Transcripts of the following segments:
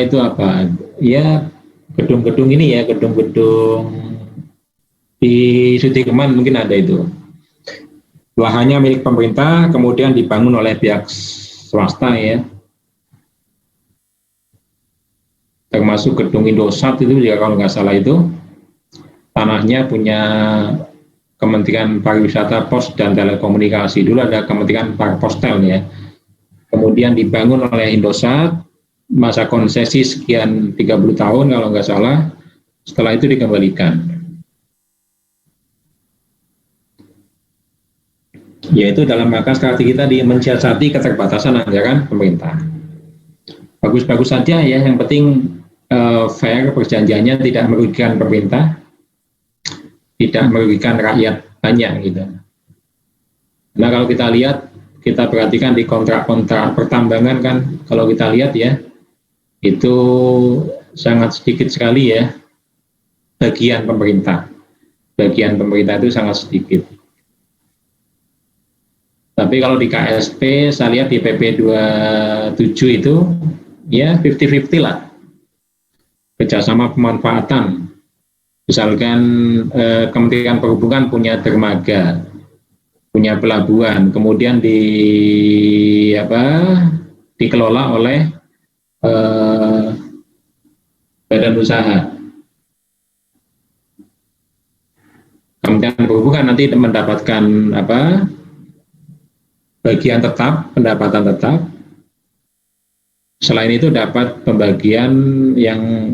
itu apa? Ya gedung-gedung ini ya, gedung-gedung di Sudirman mungkin ada itu. Lahannya milik pemerintah, kemudian dibangun oleh pihak swasta ya, termasuk gedung Indosat itu juga kalau nggak salah itu tanahnya punya Kementerian Pariwisata, Pos dan Telekomunikasi. Dulu ada Kementerian Postel ya. Kemudian dibangun oleh Indosat, masa konsesi sekian 30 tahun kalau nggak salah. Setelah itu dikembalikan. Yaitu dalam rangka strategi tadi mensiasati keterbatasan anggaran pemerintah. Bagus-bagus saja ya, yang penting fair perjanjiannya, tidak merugikan pemerintah, tidak merugikan rakyat banyak gitu. Nah kalau kita lihat, kita perhatikan di kontrak-kontrak pertambangan kan, kalau kita lihat ya, itu sangat sedikit sekali ya bagian pemerintah. Bagian pemerintah itu sangat sedikit. Tapi kalau di KSP, saya lihat di PP 27 itu, ya 50-50 lah. Kerjasama pemanfaatan. Misalkan Kementerian Perhubungan punya dermaga, punya pelabuhan, kemudian dikelola oleh badan usaha. Kementerian Perhubungan nanti mendapatkan bagian tetap, pendapatan tetap. Selain itu dapat pembagian yang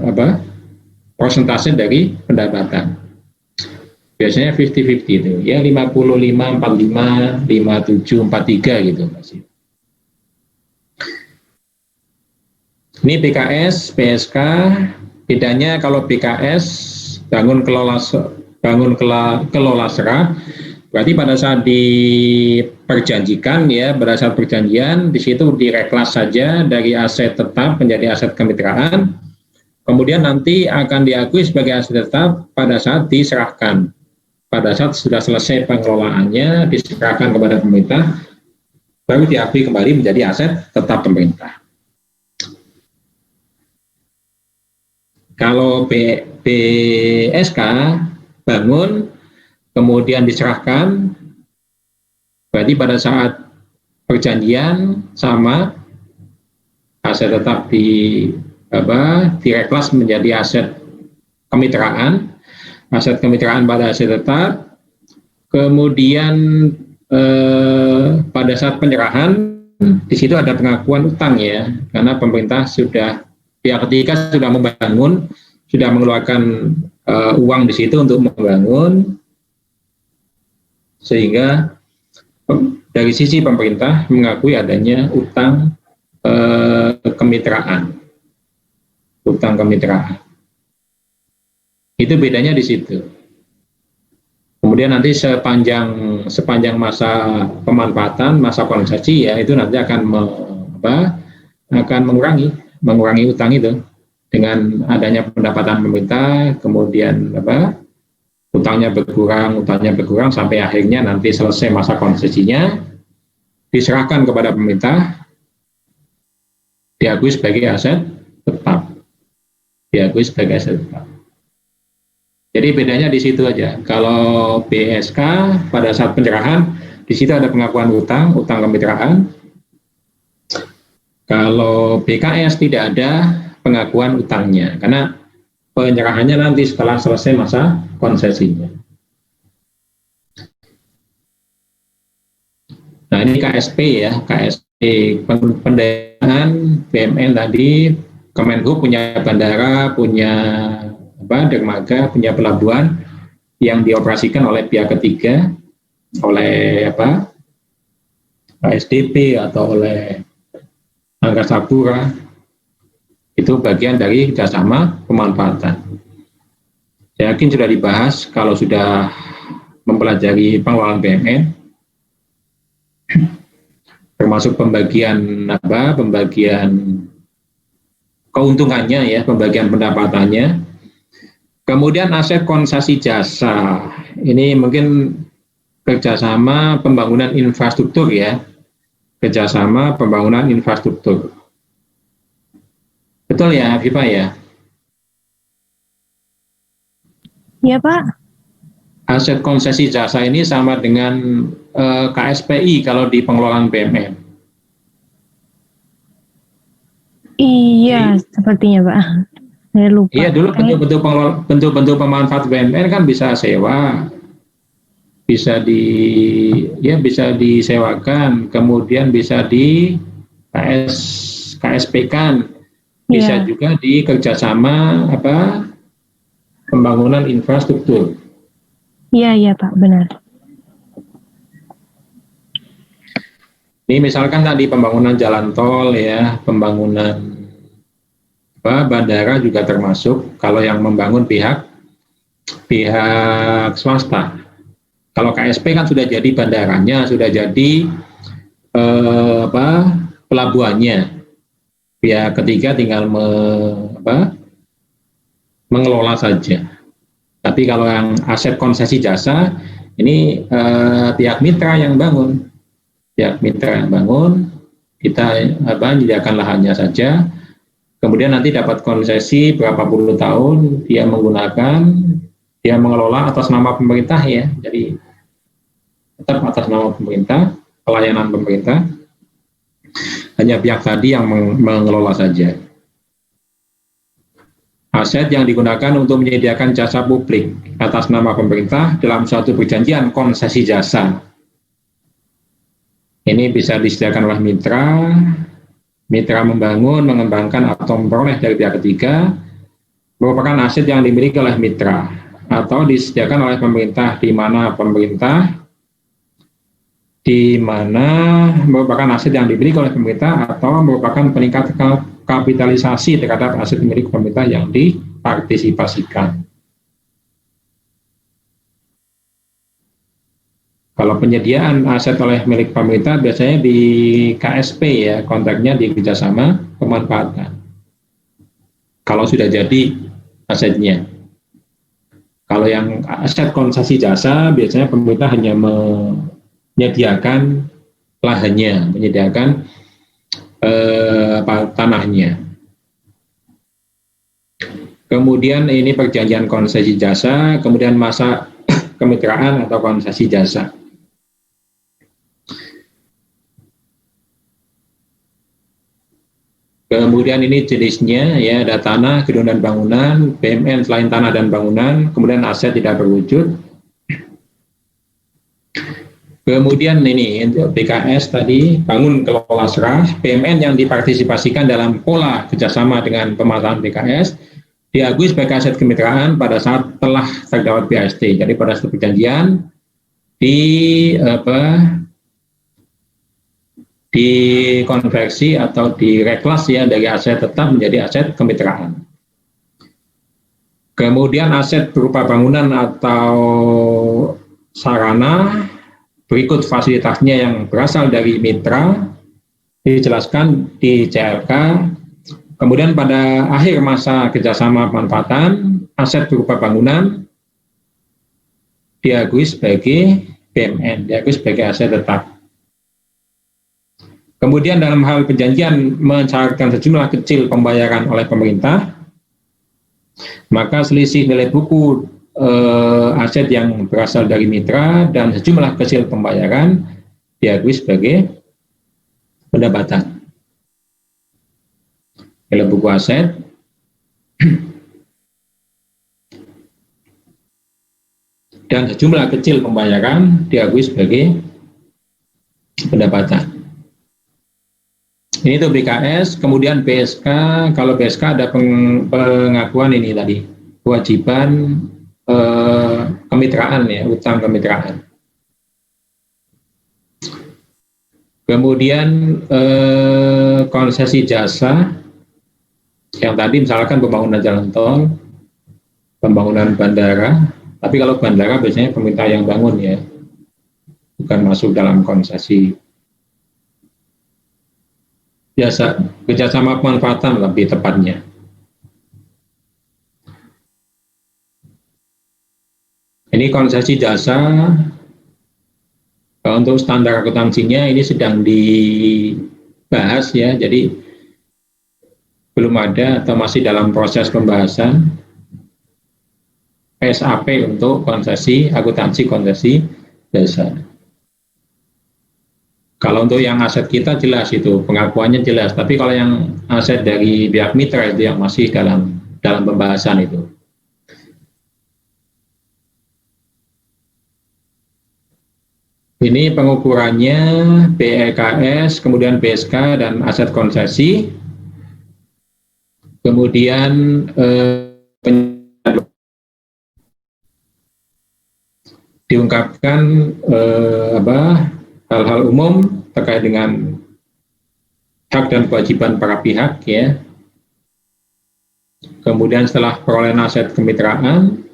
persentase dari pendapatan. Biasanya 50-50 itu, ya 55, 45, 57, 43 gitu masih. Ini BKS, PSK, bedanya kalau BKS bangun kelola serah, berarti pada saat diperjanjikan ya, berdasar perjanjian di situ direklas saja dari aset tetap menjadi aset kemitraan, kemudian nanti akan diakui sebagai aset tetap pada saat diserahkan. Pada saat sudah selesai pengelolaannya, diserahkan kepada pemerintah, baru diakui kembali menjadi aset tetap pemerintah. Kalau BSK bangun, kemudian diserahkan, berarti pada saat perjanjian sama, aset tetap direklas menjadi aset kemitraan, aset kemitraan pada aset tetap, kemudian pada saat penyerahan di situ ada pengakuan utang ya, karena pemerintah pihak ketiga sudah membangun, sudah mengeluarkan uang di situ untuk membangun, sehingga dari sisi pemerintah mengakui adanya utang kemitraan, utang kemitraan. Itu bedanya di situ. Kemudian nanti sepanjang masa pemanfaatan, masa konsesi ya, itu nanti akan mengurangi utang itu dengan adanya pendapatan pemerintah, kemudian utangnya berkurang sampai akhirnya nanti selesai masa konsesinya, diserahkan kepada pemerintah, diakui sebagai aset tetap, Jadi bedanya di situ aja. Kalau BSK pada saat penyerahan di situ ada pengakuan utang kemitraan. Kalau BKS tidak ada pengakuan utangnya, karena penyerahannya nanti setelah selesai masa konsesinya. Nah ini KSP ya, KSP pendanaan BUMN tadi, Kemenhub punya bandara, punya dermaga, punya pelabuhan yang dioperasikan oleh pihak ketiga, oleh ASDP atau oleh Angkasa Pura. Itu bagian dari kerjasama pemanfaatan. Saya yakin sudah dibahas kalau sudah mempelajari pengelolaan BUMN, termasuk pembagian keuntungannya ya, pembagian pendapatannya. Kemudian aset konsesi jasa, ini mungkin kerjasama pembangunan infrastruktur ya, kerjasama pembangunan infrastruktur. Betul ya, Viva ya? Iya, Pak. Aset konsesi jasa ini sama dengan KSPI kalau di pengelolaan BUMN. Iya, sepertinya, Pak. Saya lupa. Iya, dulu bentuk-bentuk pemanfaat BUMN kan bisa sewa, bisa bisa disewakan, kemudian bisa di KSP kan, bisa Iya, juga di kerjasama pembangunan infrastruktur. iya, Pak, benar. Ini misalkan tadi pembangunan jalan tol ya, pembangunan bandara juga termasuk kalau yang membangun pihak swasta. Kalau KSP kan sudah jadi bandaranya, sudah jadi pelabuhannya. Pihak ketiga tinggal mengelola saja. Tapi kalau yang aset konsesi jasa ini pihak mitra yang bangun, kita menyediakan lahannya saja. Kemudian nanti dapat konsesi berapa puluh tahun, dia mengelola atas nama pemerintah ya, jadi tetap atas nama pemerintah, pelayanan pemerintah, hanya pihak tadi yang mengelola saja. Aset yang digunakan untuk menyediakan jasa publik atas nama pemerintah dalam suatu perjanjian konsesi jasa. Ini bisa disediakan oleh mitra membangun, mengembangkan atau memperoleh dari pihak ketiga, merupakan aset yang dimiliki oleh mitra atau disediakan oleh pemerintah, di mana merupakan aset yang dimiliki oleh pemerintah atau merupakan peningkat kapitalisasi terhadap aset milik pemerintah yang dipartisipasikan. Kalau penyediaan aset oleh milik pemerintah biasanya di KSP ya, kontraknya di kerjasama pemanfaatan. Kalau sudah jadi asetnya. Kalau yang aset konsesi jasa biasanya pemerintah hanya menyediakan lahannya, menyediakan tanahnya. Kemudian ini perjanjian konsesi jasa, kemudian masa kemitraan atau konsesi jasa. Kemudian ini jenisnya ya, ada tanah, gedung dan bangunan, BUMN selain tanah dan bangunan, kemudian aset tidak berwujud. Kemudian ini untuk BKS tadi, bangun kelola serah, BUMN yang dipartisipasikan dalam pola kerjasama dengan pemasaran BKS, diakui sebagai aset kemitraan pada saat telah terdapat BAST. Jadi pada suatu perjanjian dikonversi atau direklas ya dari aset tetap menjadi aset kemitraan. Kemudian aset berupa bangunan atau sarana berikut fasilitasnya yang berasal dari mitra dijelaskan di CLK. Kemudian pada akhir masa kerjasama pemanfaatan, aset berupa bangunan diakui sebagai BUMN, diakui sebagai aset tetap. Kemudian dalam hal perjanjian mensyaratkan sejumlah kecil pembayaran oleh pemerintah, maka selisih nilai buku aset yang berasal dari mitra dan sejumlah kecil pembayaran diakui sebagai pendapatan. Nilai buku aset dan sejumlah kecil pembayaran diakui sebagai pendapatan. Ini tuh BKS, kemudian BSK. Kalau BSK ada pengakuan ini tadi, kewajiban kemitraan ya, utang kemitraan. Kemudian konsesi jasa, yang tadi misalkan pembangunan jalan tol, pembangunan bandara, tapi kalau bandara biasanya pemerintah yang bangun ya, bukan masuk dalam konsesi. Biasa kerjasama pemanfaatan lebih tepatnya. Ini konsesi jasa untuk standar akuntansinya ini sedang dibahas ya. Jadi belum ada atau masih dalam proses pembahasan PSAP untuk konsesi akuntansi konsesi jasa. Kalau untuk yang aset kita jelas itu pengakuannya jelas, tapi kalau yang aset dari pihak mitra itu yang masih dalam pembahasan itu. Ini pengukurannya BEKS, kemudian BSK dan aset konsesi. Kemudian diungkapkan hal-hal umum terkait dengan hak dan kewajiban para pihak, ya. Kemudian setelah perolehan aset kemitraan,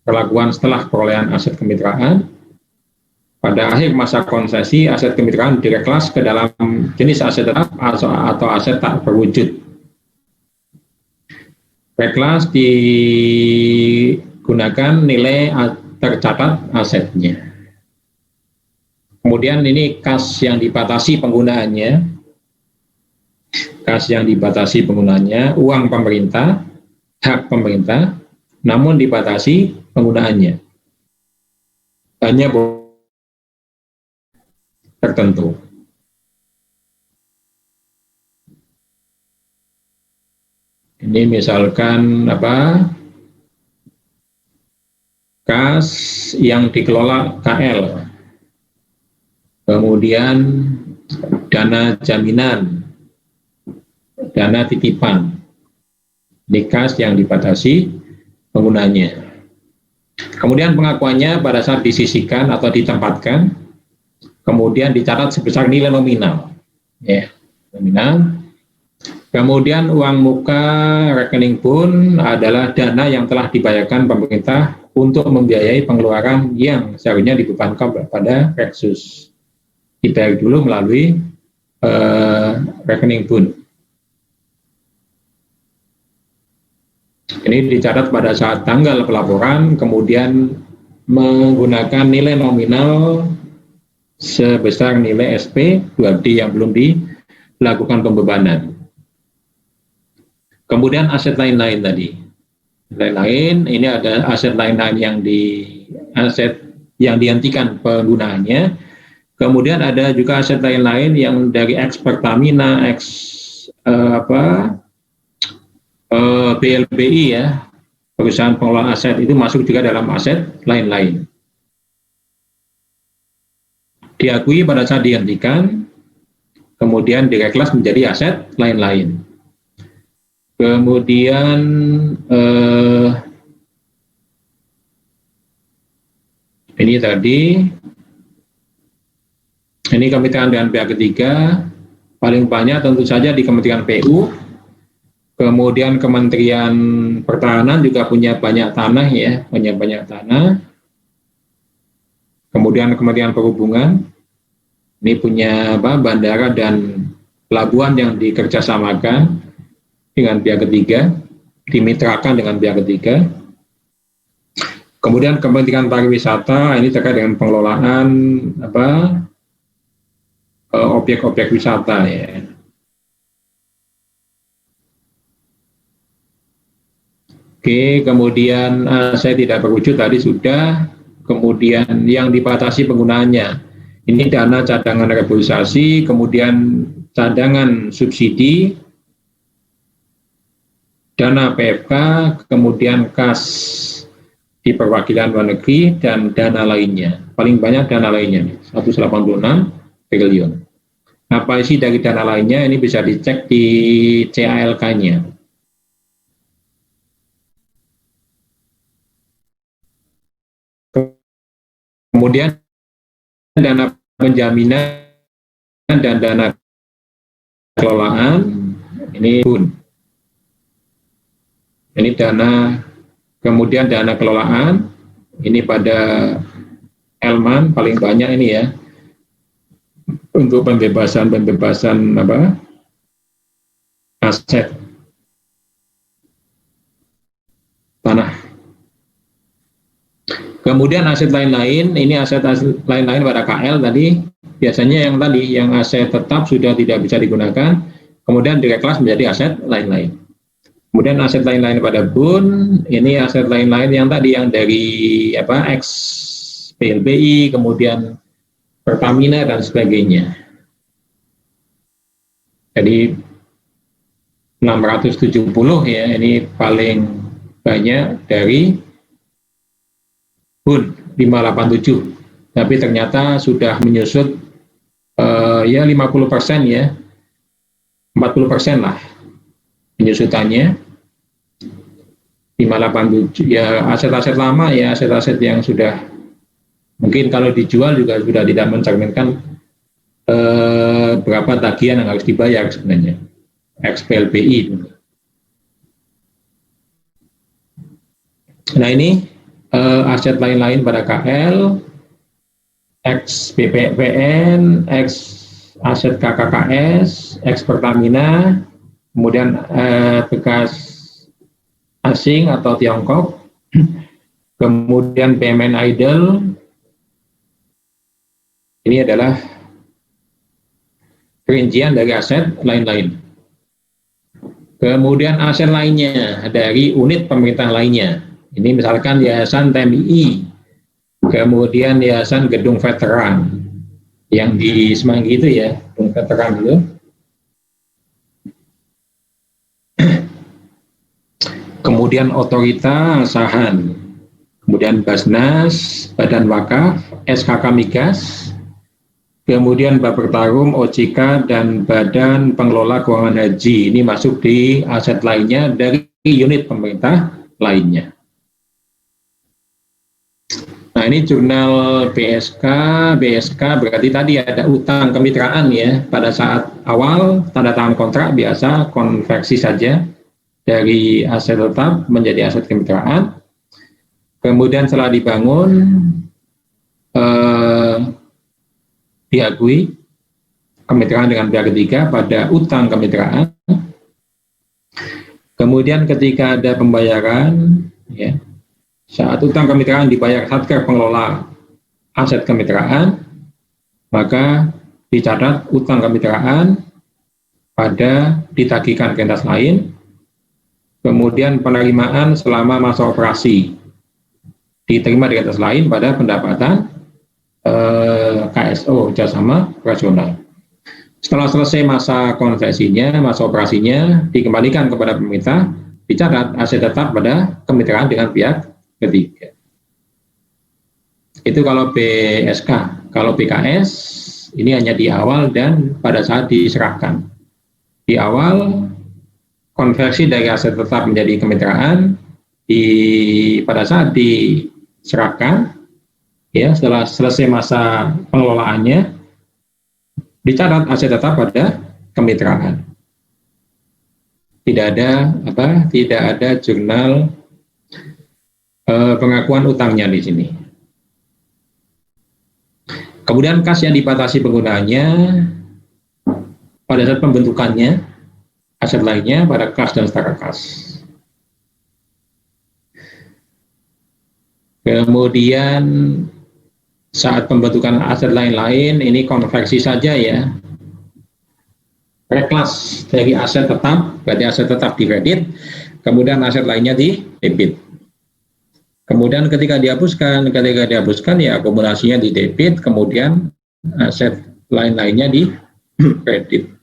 perlakuan setelah perolehan aset kemitraan, pada akhir masa konsesi aset kemitraan direklas ke dalam jenis aset tetap atau aset tak berwujud. Reklas digunakan nilai tercatat asetnya. Kemudian ini kas yang dibatasi penggunaannya, uang pemerintah, hak pemerintah, namun dibatasi penggunaannya. Hanya tertentu. Ini misalkan kas yang dikelola KL, kemudian dana jaminan, dana titipan, ini kas yang dibatasi penggunanya. Kemudian pengakuannya pada saat disisihkan atau ditempatkan, kemudian dicatat sebesar nilai nominal, ya, nominal. Kemudian uang muka rekening pun adalah dana yang telah dibayarkan pemerintah untuk membiayai pengeluaran yang seharusnya dibebankan pada Reksus. Dibayar dulu melalui rekening pun. Ini dicatat pada saat tanggal pelaporan, kemudian menggunakan nilai nominal sebesar nilai SP 2D yang belum dilakukan pembebanan. Kemudian aset lain-lain tadi. Lain-lain, ini ada aset lain-lain aset yang dihentikan penggunaannya. Kemudian ada juga aset lain-lain yang dari ex Pertamina, BLBI, ya, perusahaan pengelola aset itu masuk juga dalam aset lain-lain. Diakui pada saat dihentikan, kemudian direklas menjadi aset lain-lain. Kemudian ini tadi, ini kemitraan dengan pihak ketiga, paling banyak tentu saja di Kementerian PU, kemudian Kementerian Pertahanan juga punya banyak tanah, ya, kemudian Kementerian Perhubungan, ini punya bandara dan pelabuhan yang dikerjasamakan dengan pihak ketiga, dimitrakan dengan pihak ketiga. Kemudian Kementerian Pariwisata, ini terkait dengan pengelolaan objek-objek wisata, ya. Oke, kemudian saya tidak berwujud tadi sudah. Kemudian yang dibatasi penggunaannya, ini dana cadangan reboisasi, kemudian cadangan subsidi, dana PFK, kemudian kas di perwakilan luar negeri, dan dana lainnya. Paling banyak dana lainnya, 186 triliun. Apa isi dari dana lainnya, ini bisa dicek di CALK-nya. Kemudian dana penjaminan dan dana kelolaan, ini pun. Ini dana, kemudian dana kelolaan, ini pada Elman paling banyak ini, ya, untuk pembebasan aset tanah. Kemudian aset lain-lain, ini aset lain-lain pada KL tadi, biasanya yang aset tetap sudah tidak bisa digunakan, kemudian direklas menjadi aset lain-lain. Kemudian aset lain-lain pada Bun, ini aset lain-lain yang tadi yang dari ex PLBI, kemudian Pertamina dan sebagainya. Jadi 670 ya, ini paling banyak dari Bun 587. Tapi ternyata sudah menyusut ya 50% ya, 40% lah penyusutannya. 587 ya, aset-aset lama ya, aset-aset yang sudah mungkin kalau dijual juga sudah tidak mencerminkan berapa tagihan yang harus dibayar sebenarnya ex-PLBI. Nah ini aset lain-lain pada KL, ex-BPN, ex-aset KKKS, ex-Pertamina, kemudian bekas asing atau Tiongkok, kemudian BUMN Idol, ini adalah perincian dari aset lain-lain. Kemudian aset lainnya dari unit pemerintah lainnya, ini misalkan Yayasan TMI, kemudian Yayasan Gedung Veteran, yang di Semanggi itu ya, Gedung Veteran itu. Kemudian Otorita Asahan, kemudian Basnas, Badan Wakaf, SKK Migas, kemudian Bapertarum, OJK, dan Badan Pengelola Keuangan Haji. Ini masuk di aset lainnya dari unit pemerintah lainnya. Nah ini jurnal BSK berarti tadi ada utang kemitraan ya. Pada saat awal tanda tangan kontrak biasa konversi saja dari aset tetap menjadi aset kemitraan. Kemudian setelah dibangun, diakui kemitraan dengan pihak ketiga pada utang kemitraan. Kemudian ketika ada pembayaran, ya, saat utang kemitraan dibayar Satker Pengelola Aset Kemitraan, maka dicatat utang kemitraan pada ditagihkan ke entitas lain. Kemudian penerimaan selama masa operasi diterima di atas lain pada pendapatan KSO, kerjasama operasional. Setelah selesai masa konversinya, masa operasinya dikembalikan kepada pemerintah, dicatat aset tetap pada kemitraan dengan pihak ketiga. Itu kalau BSK. Kalau BKS ini hanya di awal dan pada saat diserahkan. Di awal konversi dari aset tetap menjadi kemitraan, pada saat diserahkan, ya setelah selesai masa pengelolaannya, dicatat aset tetap pada kemitraan. Tidak ada jurnal pengakuan utangnya di sini. Kemudian kas yang dibatasi penggunaannya pada saat pembentukannya, aset lainnya pada kas dan setara kas. Kemudian saat pembentukan aset lain-lain ini konversi saja ya. Reklas dari aset tetap, berarti aset tetap di kredit, kemudian aset lainnya di debit. Kemudian ketika dihapuskan ya akumulasinya di debit, kemudian aset lain-lainnya di kredit.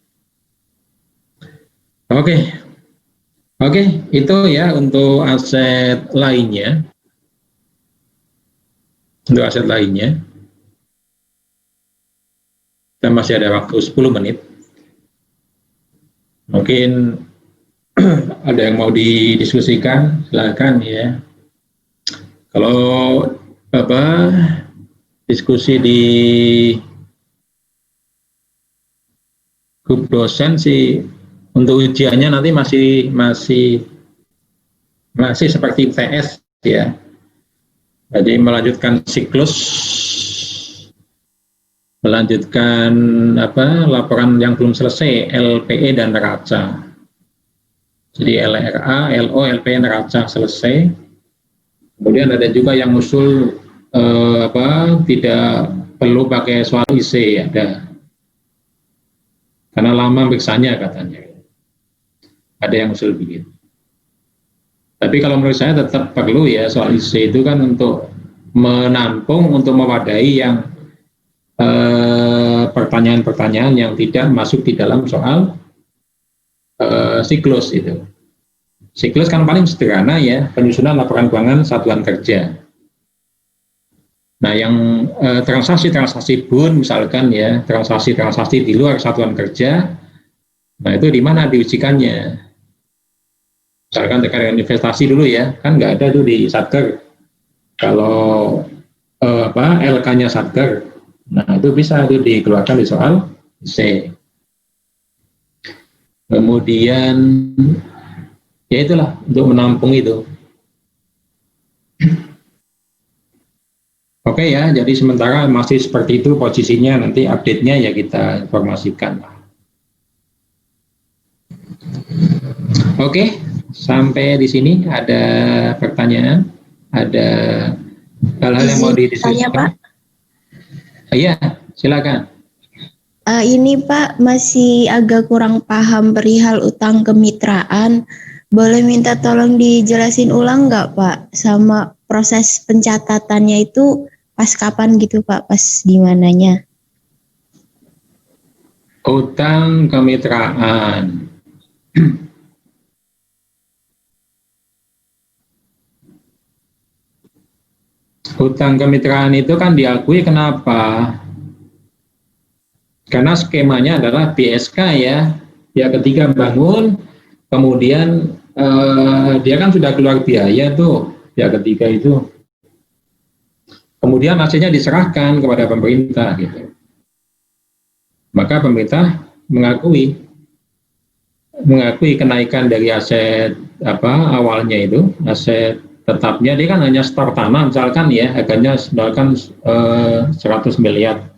Oke, itu ya untuk aset lainnya. Untuk aset lainnya, kita masih ada waktu 10 menit. Mungkin ada yang mau didiskusikan, silakan ya. Kalau diskusi di grup dosen sih untuk ujiannya nanti masih seperti TS ya. Jadi melanjutkan siklus, melanjutkan laporan yang belum selesai, LPE dan neraca. Jadi LRA, LO, LPE, neraca selesai. Kemudian ada juga yang usul tidak perlu pakai soal IC ada. Karena lama periksanya katanya. Ada yang usul begitu. Tapi kalau menurut saya tetap perlu ya soal IC itu kan untuk menampung, untuk mewadai yang pertanyaan-pertanyaan yang tidak masuk di dalam soal siklus itu. Siklus kan paling sederhana ya, penyusunan laporan keuangan satuan kerja. Nah, yang transaksi-transaksi bun misalkan ya, transaksi-transaksi di luar satuan kerja, nah itu di mana diujikannya? Misalkan terkait dengan investasi dulu ya, kan nggak ada tuh di Satker. Kalau LK-nya Satker, nah itu bisa tuh dikeluarkan di soal C. Kemudian ya itulah untuk menampung itu. Oke ya, jadi sementara masih seperti itu posisinya, nanti update-nya ya kita informasikan. Oke, sampai di sini ada pertanyaan, ada hal-hal yang mau didiskusikan? Pak. Iya, silakan. Ini Pak, masih agak kurang paham perihal utang kemitraan. Boleh minta tolong dijelasin ulang nggak Pak? Sama proses pencatatannya itu pas kapan gitu Pak? Pas di mananya? Utang kemitraan. Hutang kemitraan itu kan diakui kenapa? Karena skemanya adalah BSK ya. Pihak ketiga bangun, kemudian dia kan sudah keluar biaya tuh, pihak ketiga itu. Kemudian hasilnya diserahkan kepada pemerintah gitu. Maka pemerintah mengakui kenaikan dari aset awalnya itu, aset tetapnya dia kan hanya stor tanah misalkan ya, harganya misalkan 100 miliar.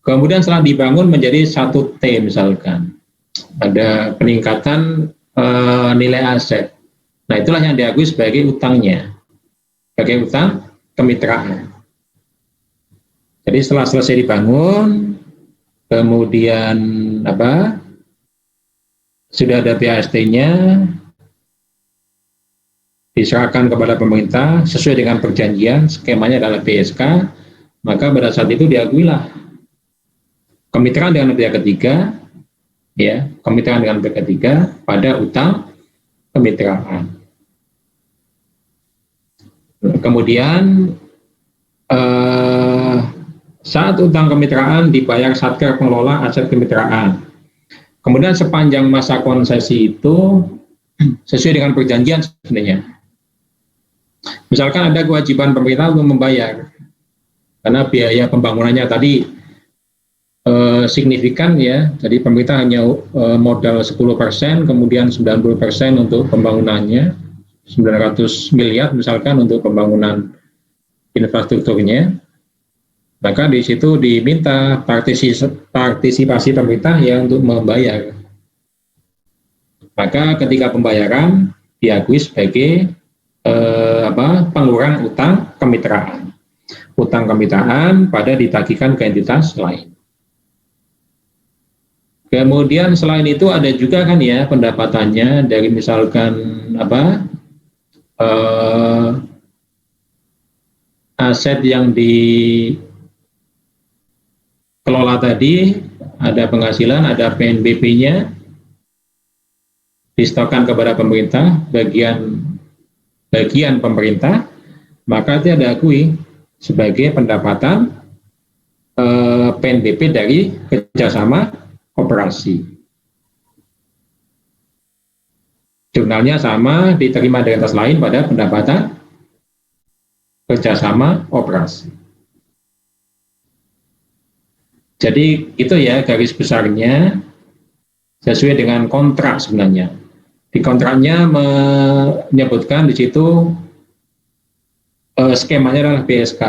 Kemudian setelah dibangun menjadi 1 T misalkan, ada peningkatan nilai aset. Nah itulah yang diakui sebagai utangnya, sebagai utang kemitraan. Jadi setelah selesai dibangun, kemudian sudah ada BAST-nya, diserahkan kepada pemerintah sesuai dengan perjanjian, skemanya adalah BSK, maka pada saat itu diakuilah kemitraan dengan pihak ketiga, ya, kemitraan dengan pihak ketiga pada utang kemitraan. Kemudian saat utang kemitraan dibayar Satker pengelola aset kemitraan. Kemudian sepanjang masa konsesi itu sesuai dengan perjanjian sebenarnya. Misalkan ada kewajiban pemerintah untuk membayar, karena biaya pembangunannya tadi signifikan ya, jadi pemerintah hanya modal 10%, kemudian 90% untuk pembangunannya, 900 miliar misalkan untuk pembangunan infrastrukturnya, maka di situ diminta partisipasi pemerintah ya untuk membayar. Maka ketika pembayaran diakui sebagai pengurangan utang kemitraan. Utang kemitraan pada ditagihkan ke entitas lain. Kemudian selain itu ada juga kan ya pendapatannya dari misalkan aset yang dikelola tadi, ada penghasilan, ada PNBP-nya, disetorkan kepada pemerintah, bagian pemerintah, maka itu diakui sebagai pendapatan PNBP dari kerjasama koperasi. Jurnalnya sama, diterima dari entitas lain pada pendapatan kerjasama operasi. Jadi itu ya garis besarnya sesuai dengan kontrak sebenarnya. Di kontraknya menyebutkan di situ skemanya adalah BSK.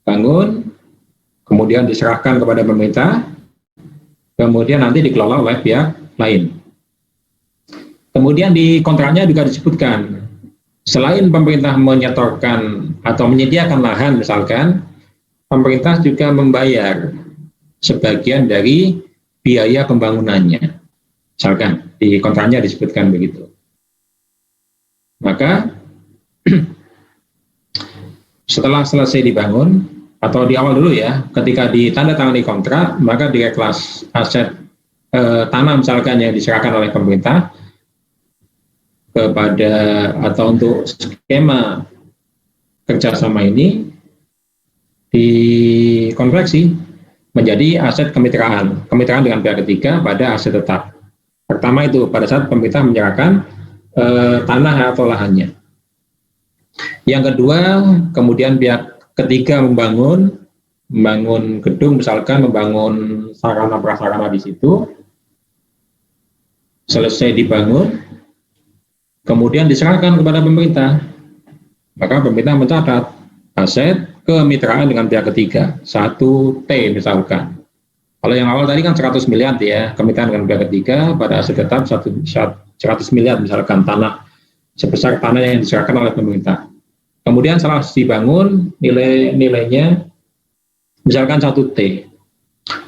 Bangun, kemudian diserahkan kepada pemerintah, kemudian nanti dikelola oleh pihak lain. Kemudian di kontraknya juga disebutkan, selain pemerintah menyetorkan atau menyediakan lahan misalkan, pemerintah juga membayar sebagian dari biaya pembangunannya. Misalkan di kontraknya disebutkan begitu. Maka setelah selesai dibangun atau di awal dulu ya, ketika ditandatangani kontrak, maka direklas aset tanah misalkan yang diserahkan oleh pemerintah kepada atau untuk skema kerjasama ini dikonversi menjadi aset kemitraan dengan pihak ketiga pada aset tetap. Pertama itu pada saat pemerintah menyerahkan tanah atau lahannya. Yang kedua, kemudian pihak ketiga membangun gedung, misalkan membangun sarana prasarana di situ, selesai dibangun, kemudian diserahkan kepada pemerintah. Maka pemerintah mencatat aset kemitraan dengan pihak ketiga, 1T misalkan. Kalau yang awal tadi kan 100 miliar ya, kemitraan dengan pihak ketiga pada aset tetap 100 miliar misalkan tanah, sebesar tanah yang diserahkan oleh pemerintah. Kemudian setelah dibangun, nilainya misalkan 1T.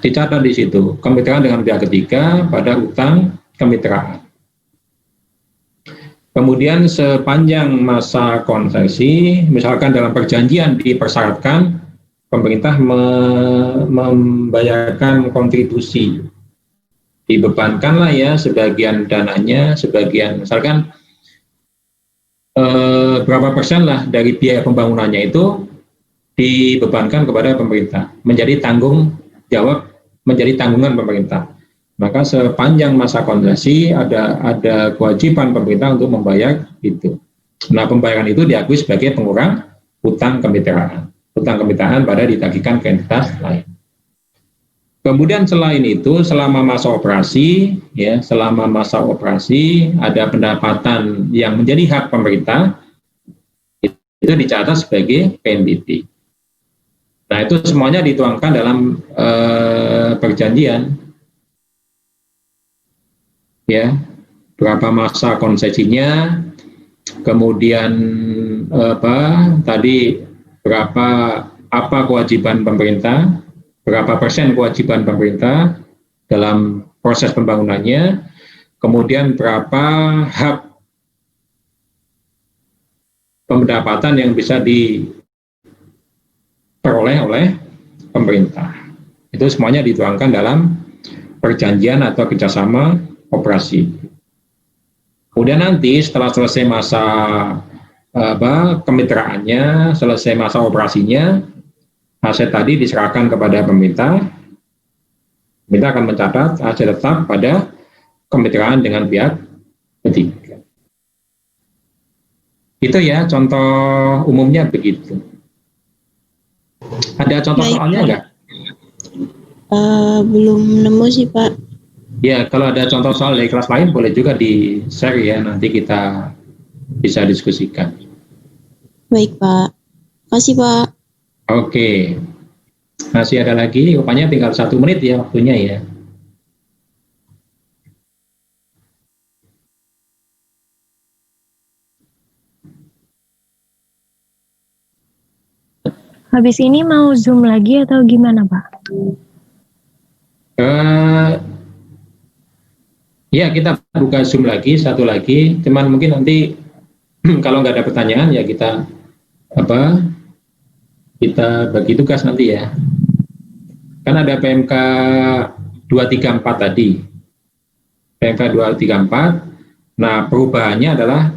Dicatat di situ, kemitraan dengan pihak ketiga pada utang kemitraan. Kemudian sepanjang masa konsesi, misalkan dalam perjanjian dipersyaratkan pemerintah membayarkan kontribusi, dibebankanlah ya sebagian dananya, sebagian misalkan berapa persen lah dari biaya pembangunannya itu dibebankan kepada pemerintah, menjadi tanggung jawab, menjadi tanggungan pemerintah. Maka sepanjang masa konsesi ada kewajiban pemerintah untuk membayar itu. Nah, pembayaran itu diakui sebagai pengurang utang kemitraan. Utang kemitraan pada ditagihkan ke entitas lain. Kemudian selain itu, selama masa operasi ada pendapatan yang menjadi hak pemerintah, itu dicatat sebagai PNBP. Nah, itu semuanya dituangkan dalam perjanjian. Ya, berapa masa konsesinya, kemudian apa kewajiban pemerintah, berapa persen kewajiban pemerintah dalam proses pembangunannya, kemudian berapa hak pendapatan yang bisa diperoleh oleh pemerintah. Itu semuanya dituangkan dalam perjanjian atau kerjasama operasi. Kemudian nanti setelah selesai masa kemitraannya, selesai masa operasinya, aset tadi diserahkan kepada pemerintah. Pemerintah akan mencatat aset tetap pada kemitraan dengan pihak ketiga. Itu ya contoh umumnya begitu. Ada contoh soalnya enggak? Belum nemu sih Pak. Ya, kalau ada contoh soal dari kelas lain boleh juga di-share ya, nanti kita bisa diskusikan. Baik Pak, kasih Pak. Oke, masih ada lagi, rupanya tinggal 1 menit ya waktunya ya. Habis ini mau Zoom lagi atau gimana, Pak? Ya, kita buka Zoom lagi, satu lagi. Cuman mungkin nanti kalau nggak ada pertanyaan ya kita bagi tugas nanti ya. Kan ada PMK 234 tadi. PMK 234. Nah, perubahannya adalah